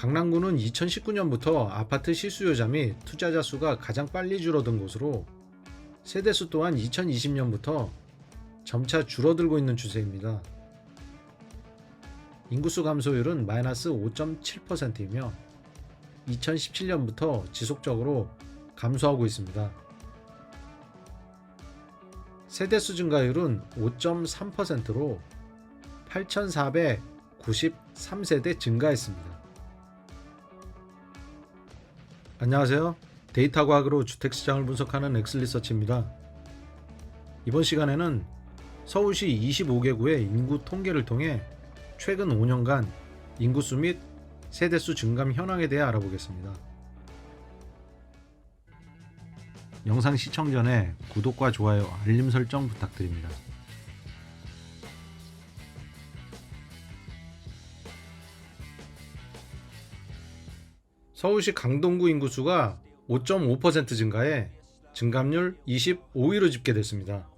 강남구는 2019년부터 아파트 실수요자 및 투자자 수가 가장 빨리 줄어든 곳으로 세대수 또한 2020년부터 점차 줄어들고 있는 추세입니다. 인구수 감소율은 마이너스 5.7%이며 2017년부터 지속적으로 감소하고 있습니다. 세대수 증가율은 5.3%로 8,493세대 증가했습니다. 안녕하세요. 데이터 과학으로 주택시장을 분석하는 엑슬리서치입니다. 이번 시간에는 서울시 25개구의 인구 통계를 통해 최근 5년간 인구수 및 세대수 증감 현황에 대해 알아보겠습니다. 영상 시청 전에 구독과 좋아요, 알림 설정 부탁드립니다. 서울시 강동구 인구수가 5.5% 증가해 증감률 25위로 집계됐습니다.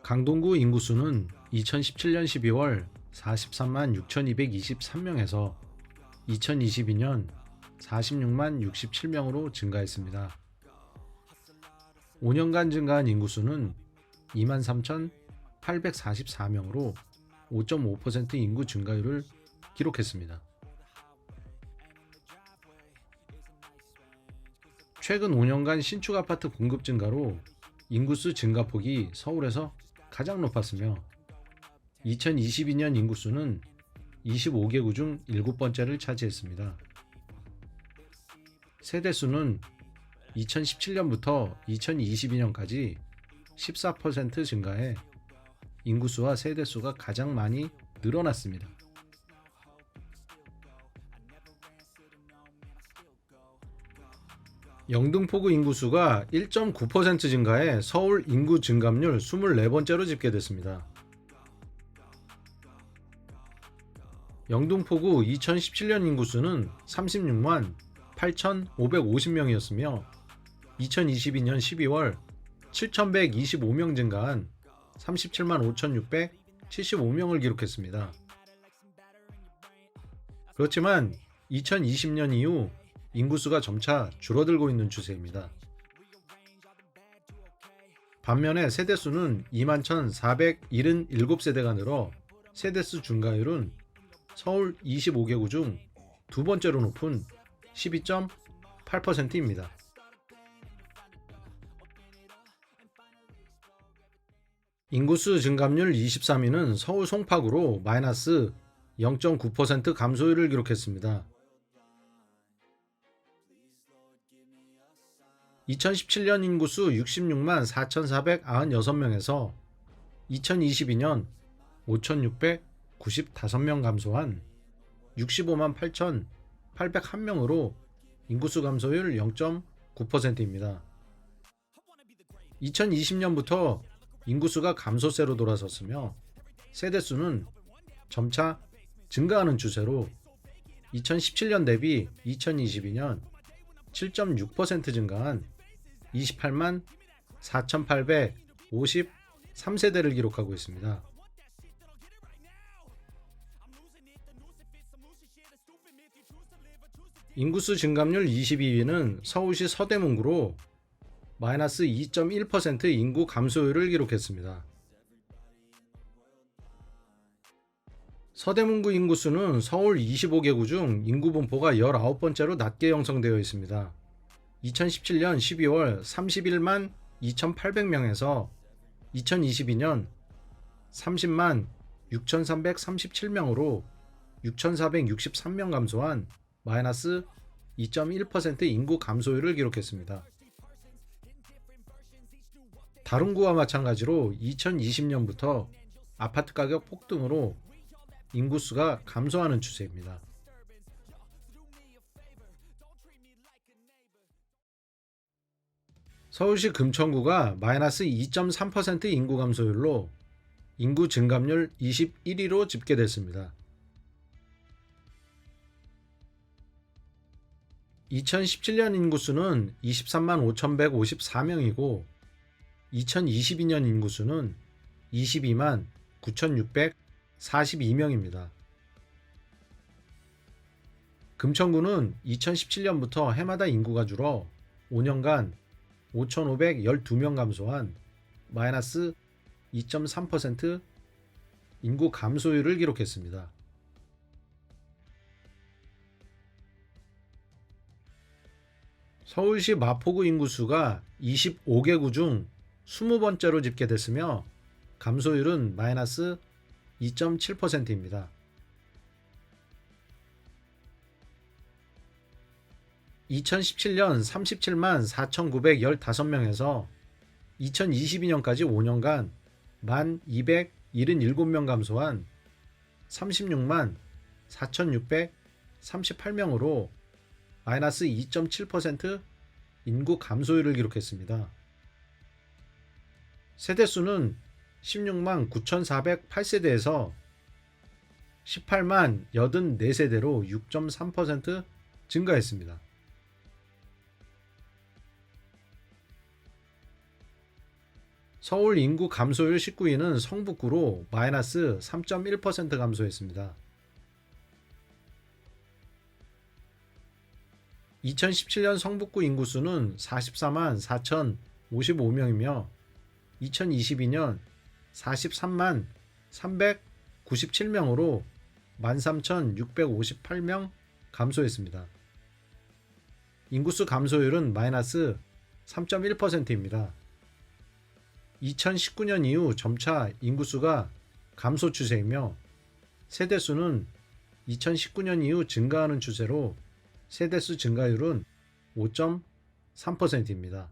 강동구 인구수는 2017년 12월 43만 6,223명에서 2022년 46만 67명으로 증가했습니다. 5년간 증가한 인구수는 23,844명으로 5.5% 인구 증가율을 기록했습니다. 최근 5년간 신축 아파트 공급 증가로 인구수 증가폭이 서울에서 가장 높았으며 2022년 인구수는 25개구 중 7번째를 차지했습니다. 세대수는 2017년부터 2022년까지 14% 증가해 인구수와 세대수가 가장 많이 늘어났습니다. 영등포구 인구수가 1.9% 증가해 서울 인구 증감률 24번째로 집계됐습니다. 영등포구 2017년 인구수는 36만 8,550명이었으며 2022년 12월 7,125명 증가한 37만 5,675명을 기록했습니다. 그렇지만 2020년 이후 인구수가 점차 줄어들고 있는 추세입니다. 반면에 세대수는 21,477세대가 늘어 세대수 증가율은 서울 25개구 중 두 번째로 높은 12.8%입니다. 인구수 증감률 23위는 서울 송파구로 마이너스 0.9% 감소율을 기록했습니다. 2017년 인구수 66만 4,496명에서 2022년 5,695명 감소한 65만 8,801명으로 인구수 감소율 0.9%입니다. 2020년부터 인구수가 감소세로 돌아섰으며 세대수는 점차 증가하는 추세로 2017년 대비 2022년 7.6% 증가한 28만 4,853세대를 기록하고 있습니다. 인구수 증감률 22위는 서울시 서대문구로 마이너스 2.1% 인구 감소율을 기록했습니다. 서대문구 인구수는 서울 25개구 중 인구 분포가 19번째로 낮게 형성되어 있습니다. 2017년 12월 31만 2,800명에서 2022년 30만 6,337명으로 6,463명 감소한 마이너스 2.1% 인구 감소율을 기록했습니다. 다른 구와 마찬가지로 2020년부터 아파트 가격 폭등으로 인구수가 감소하는 추세입니다. 서울시 금천구가 마이너스 2.3% 인구 감소율로 인구 증감률 21위로 집계됐습니다. 2017년 인구수는 23만 5,154명이고 2022년 인구수는 22만 9,642명입니다. 금천구는 2017년부터 해마다 인구가 줄어 5년간 5,512명 감소한 마이너스 2.3% 인구 감소율을 기록했습니다. 서울시 마포구 인구수가 25개구 중 20번째로 집계됐으며 감소율은 마이너스 2.7%입니다. 2017년 37만 4,915명에서 2022년까지 5년간 1,277명 감소한 36만 4,638명으로 마이너스 2.7% 인구 감소율을 기록했습니다. 세대수는 16만 9,408세대에서 18만 84세대로 6.3% 증가했습니다. 서울 인구 감소율 19위는 성북구로 마이너스 3.1% 감소했습니다. 2017년 성북구 인구수는 44만 4,055명이며 2022년 43만 397명으로 13,658명 감소했습니다. 인구수 감소율은 마이너스 3.1%입니다. 2019년 이후 점차 인구수가 감소 추세이며 세대수는 2019년 이후 증가하는 추세로 세대수 증가율은 5.3%입니다.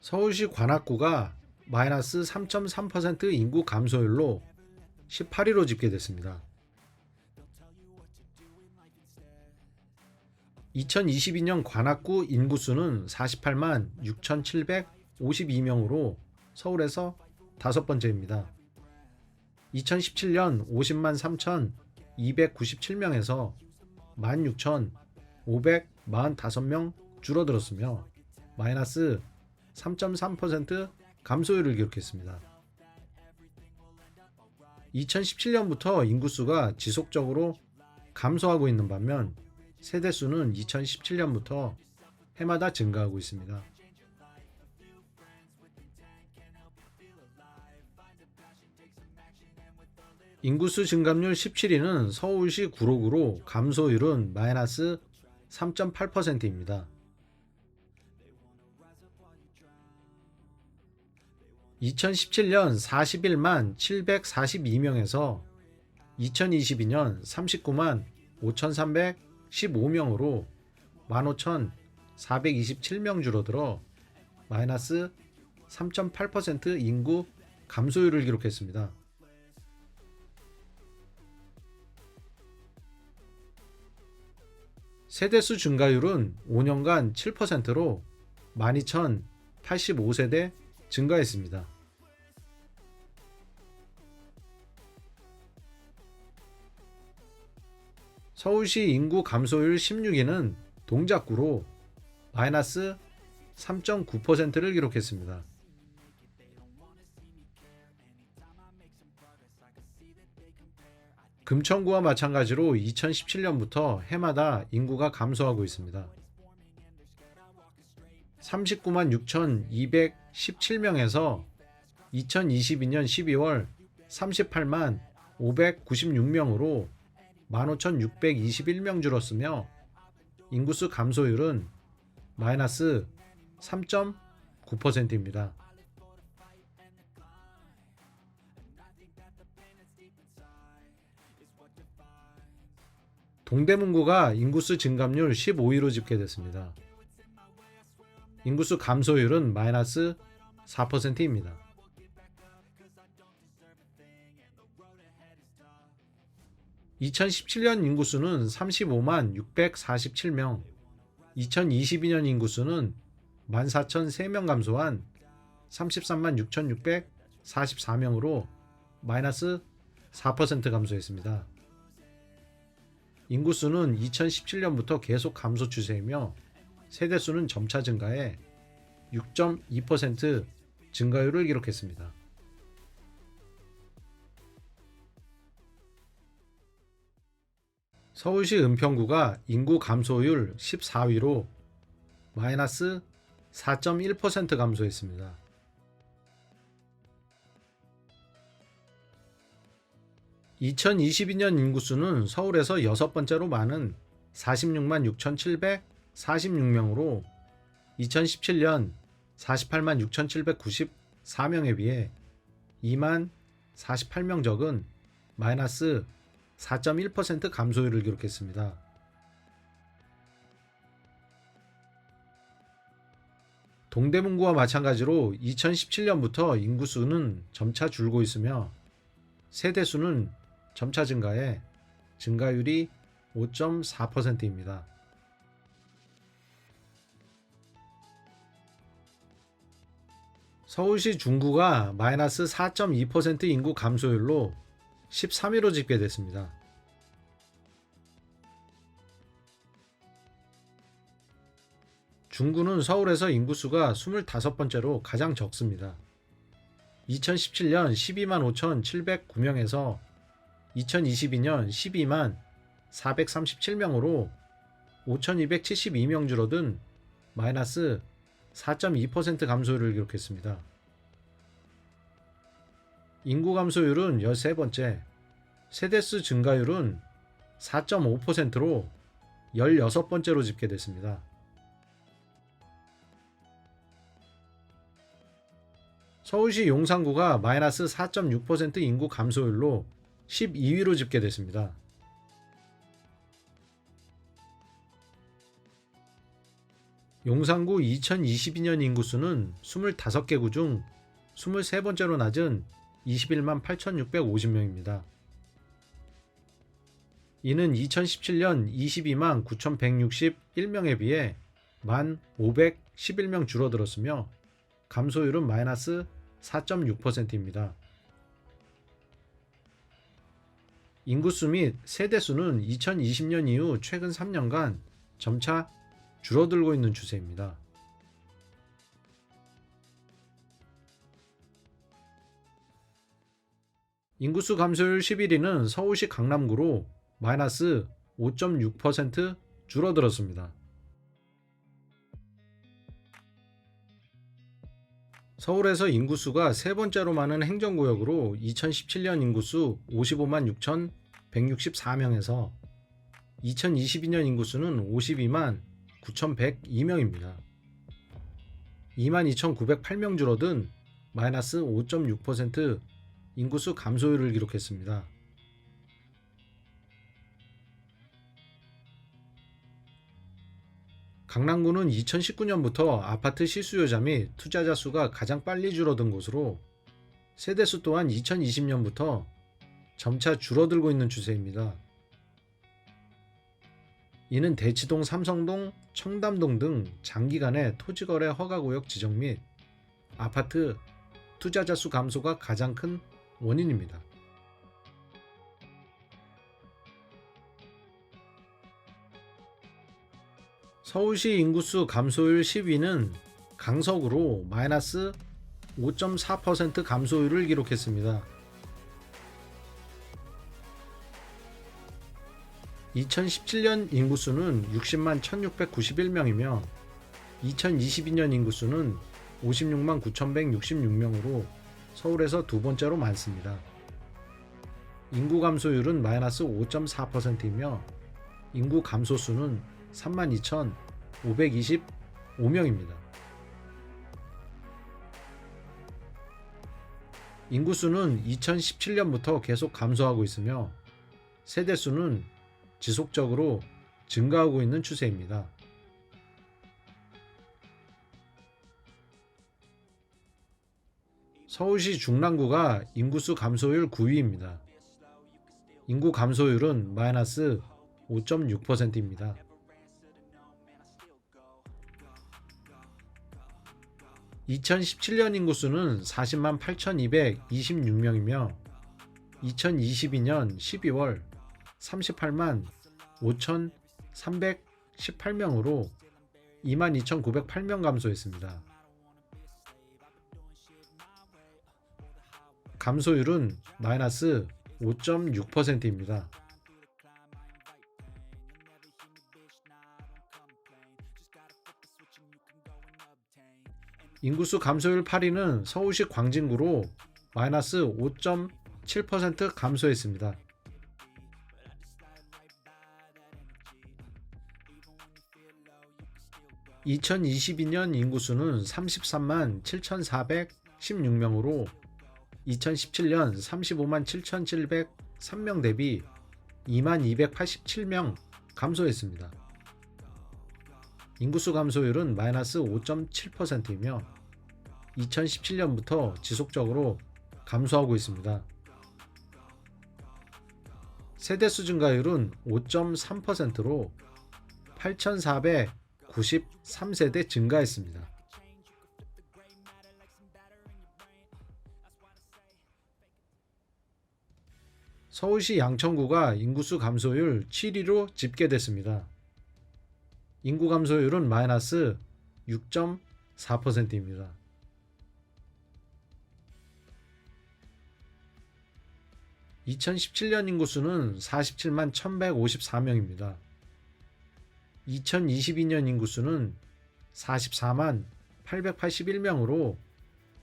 서울시 관악구가 마이너스 3.3% 인구 감소율로 18위로 집계됐습니다. 2022년 관악구 인구수는 48만 6,752명으로 서울에서 5번째입니다. 2017년 50만 3,297명에서 16,545명 줄어들었으며 마이너스 3.3% 감소율을 기록했습니다. 2017년부터 인구수가 지속적으로 감소하고 있는 반면 세대수는 2017년부터 해마다 증가하고 있습니다. 인구수 증감률 17위는 서울시 구로구로 감소율은 마이너스 3.8%입니다. 2017년 41만 742명에서 2022년 39만 5,315명으로 15,427명 줄어들어 마이너스 3.8% 인구 감소율을 기록했습니다. 세대수 증가율은 5년간 7%로 12,085세대 증가했습니다. 서울시 인구 감소율 16위는 동작구로 마이너스 3.9%를 기록했습니다. 금천구와 마찬가지로 2017년부터 해마다 인구가 감소하고 있습니다. 39만 6,217명에서 2022년 12월 38만 596명으로 15,621명 줄었으며 인구수 감소율은 마이너스 3.9%입니다. 동대문구가 인구수 증감률 15위로 집계됐습니다. 인구수 감소율은 마이너스 4%입니다. 2017년 인구수는 35만 647명, 2022년 인구수는 14,003명 감소한 33만 6,644명으로 마이너스 4% 감소했습니다. 인구수는 2017년부터 계속 감소 추세이며 세대수는 점차 증가해 6.2% 증가율을 기록했습니다. 서울시 은평구가 인구 감소율 14위로 마이너스 4.1% 감소했습니다. (2022년) 인구수는 서울에서 여섯 번째로 많은 46만 6,746명으로 2017년 48만 6,794명에 비해 2만 48명 적은 마이너스 4.1% 감소율을 기록했습니다. 동대문구와 마찬가지로 2017년부터 인구수는 점차 줄고 있으며 세대수는 점차 증가해 증가율이 5.4%입니다. 서울시 중구가 마이너스 4.2% 인구 감소율로 13위로 집계됐습니다. 중구는 서울에서 인구수가 25번째로 가장 적습니다. 2017년 12만 5,709명에서 2022년 12만 437명으로 5,272명 줄어든 마이너스 4.2% 감소율을 기록했습니다. 인구 감소율은 13번째, 세대수 증가율은 4.5%로 16번째로 집계됐습니다. 서울시 용산구가 마이너스 4.6% 인구 감소율로 12위로 집계됐습니다. 용산구 2022년 인구수는 25개 구 중 23번째로 낮은 21만 8,650명입니다. 이는 2017년 22만 9,161명에 비해 1만 511명 줄어들었으며 감소율은 마이너스 4.6%입니다. 인구수 및 세대수는 2020년 이후 최근 3년간 점차 줄어들고 있는 추세입니다. 인구수 감소율 11위는 서울시 강남구로 마이너스 5.6% 줄어들었습니다. 서울에서 인구수가 세 번째로 많은 행정구역으로 2017년 인구수 55만 6,164명에서 2022년 인구수는 52만 9,102명입니다. 2만 2,908명 줄어든 마이너스 5.6% 인구수 감소율을 기록했습니다. 강남구는 2019년부터 아파트 실수요자 및 투자자 수가 가장 빨리 줄어든 곳으로 세대수 또한 2020년부터 점차 줄어들고 있는 추세입니다. 이는 대치동, 삼성동, 청담동 등 장기간의 토지거래 허가구역 지정 및 아파트 투자자 수 감소가 가장 큰 원인입니다. 서울시 인구수 감소율 10위는 강서구로 마이너스 5.4% 감소율을 기록했습니다. 2017년 인구수는 60만 1691명이며 2022년 인구수는 56만 9166명으로 서울에서 두 번째로 많습니다. 인구 감소율은 마이너스 5.4%이며 인구 감소수는 32,525명입니다. 인구수는 2017년부터 계속 감소하고 있으며 세대수는 지속적으로 증가하고 있는 추세입니다. 서울시 중랑구가 인구수 감소율 9위입니다. 인구 감소율은 마이너스 5.6%입니다. (2017년) 인구수는 40만 8,226명이며 2022년 12월 38만 5,318명으로 22,908명 감소했습니다. 감소율은 마이너스 5.6%입니다. 인구수 감소율 8위는 서울시 광진구로 마이너스 5.7% 감소했습니다. (2022년) 인구수는 33만 7,416명으로 2017년 35만 7,703명 대비 2만 287명 감소했습니다. 인구수 감소율은 마이너스 5.7%이며 2017년부터 지속적으로 감소하고 있습니다. 세대수 증가율은 5.3%로 8,493세대 증가했습니다. 서울시 양천구가 인구수 감소율 7위로 집계됐습니다. 인구 감소율은 마이너스 6.4%입니다. (2017년) 인구수는 47만 1,154명입니다. 2022년 인구수는 44만 881명으로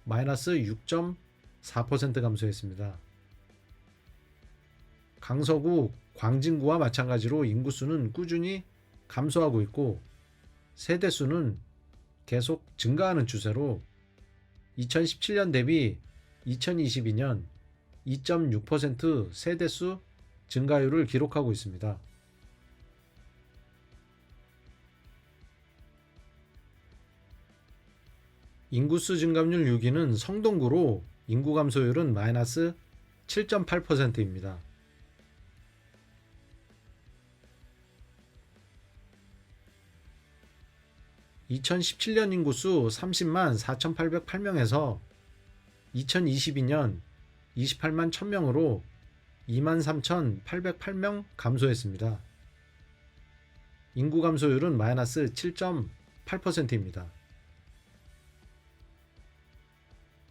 마이너스 6.4% 감소했습니다. 강서구, 광진구와 마찬가지로 인구수는 꾸준히 감소하고 있고 세대수는 계속 증가하는 추세로 2017년 대비 2022년 2.6% 세대수 증가율을 기록하고 있습니다. 인구수 증감률 6위는 성동구로 인구 감소율은 마이너스 7.8%입니다. (2017년) 인구수 30만 4,808명에서 2022년 28만 1,000명으로 2만 3,808명 감소했습니다. 인구 감소율은 마이너스 7.8%입니다.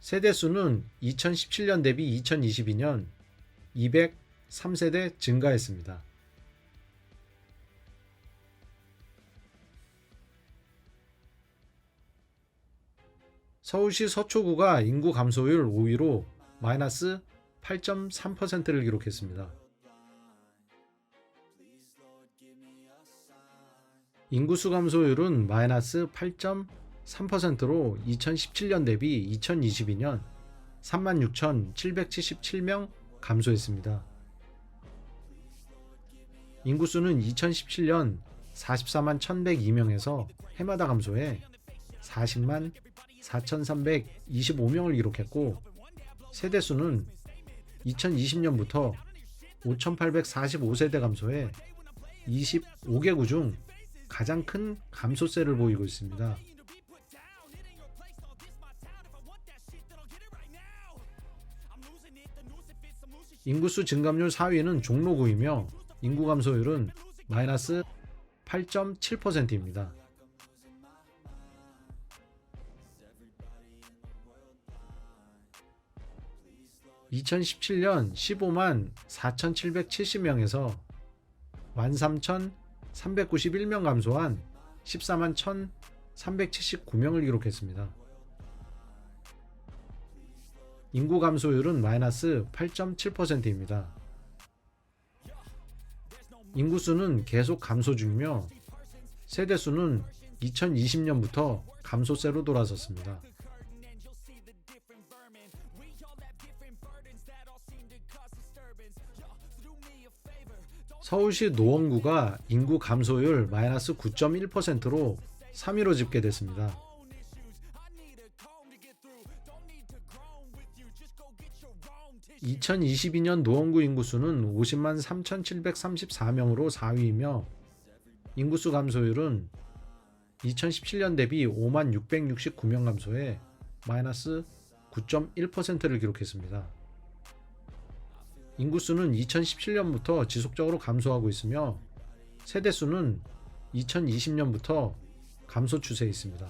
세대수는 2017년 대비 2022년 203세대 증가했습니다. 서울시 서초구가 인구 감소율 5위로 마이너스 8.3%를 기록했습니다. 인구수 감소율은 마이너스 8.3%로 2017년 대비 2022년 36,777명 감소했습니다. 인구수는 2017년 44만 1,102명에서 해마다 감소해 40만 4,325명을 기록했고 세대수는 2020년부터 5,845세대 감소해 25개구 중 가장 큰 감소세를 보이고 있습니다. 인구수 증감률 4위는 종로구이며 인구 감소율은 마이너스 8.7%입니다. (2017년) 15만 4,770명에서 13,391명 감소한 14만 1,379명을 기록했습니다. 인구 감소율은 마이너스 8.7%입니다. 인구수는 계속 감소 중이며 세대수는 2020년부터 감소세로 돌아섰습니다. 서울시 노원구가 인구 감소율 마이너스 9.1%로 3위로 집계됐습니다. (2022년) 노원구 인구수는 50만 3,734명으로 4위이며 인구수 감소율은 2017년 대비 5만 669명 감소해 마이너스 9.1%를 기록했습니다. 인구수는 2017년부터 지속적으로 감소하고 있으며 세대수는 2020년부터 감소 추세에 있습니다.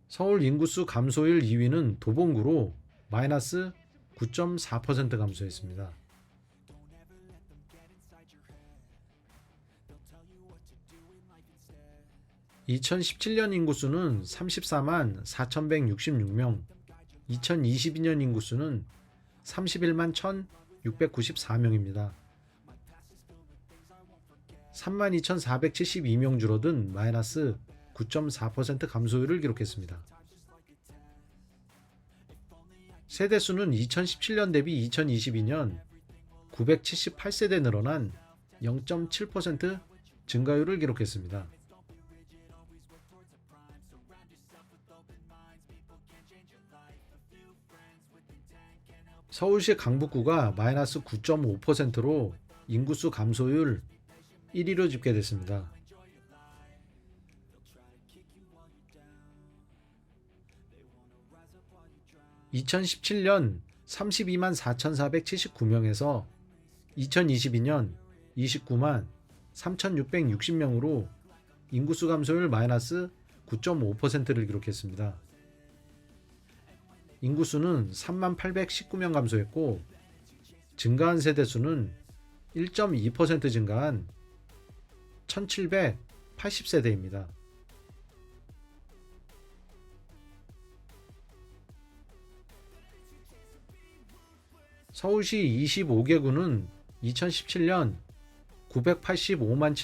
서울 인구수 감소율 2위는 도봉구로 마이너스 9.4% 감소했습니다. 2017년 인구수는 34만 4,166명, 2022년 인구수는 31만 1,694명입니다. 32,472명 줄어든 마이너스 9.4% 감소율을 기록했습니다. 세대수는 2017년 대비 2022년 978세대 늘어난 0.7% 증가율을 기록했습니다. 서울시 강북구가 마이너스 9.5%로 인구수 감소율 1위로 집계됐습니다. (2017년) 32만 4,479명에서 2022년 29만 3,660명으로 인구수 감소율 마이너스 9.5%를 기록했습니다. 인구수는 3만 819명 감소했고 증가한 세대수는 1.2% 증가한 1780세대입니다. 서울시 25개구는 2017년 985만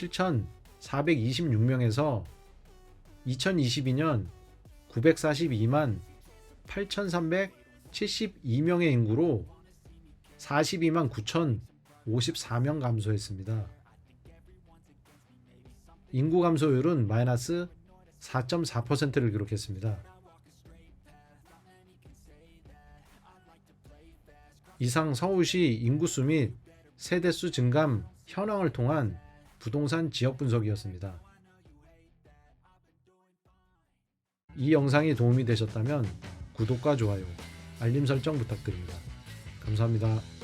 7,426명에서 2022년 942만 8,372명의 인구로 42만 9,054명 감소했습니다. 인구 감소율은 마이너스 4.4%를 기록했습니다. 이상 서울시 인구수 및 세대수 증감 현황을 통한 부동산 지역 분석이었습니다. 이 영상이 도움이 되셨다면 구독과 좋아요, 알림 설정 부탁드립니다. 감사합니다.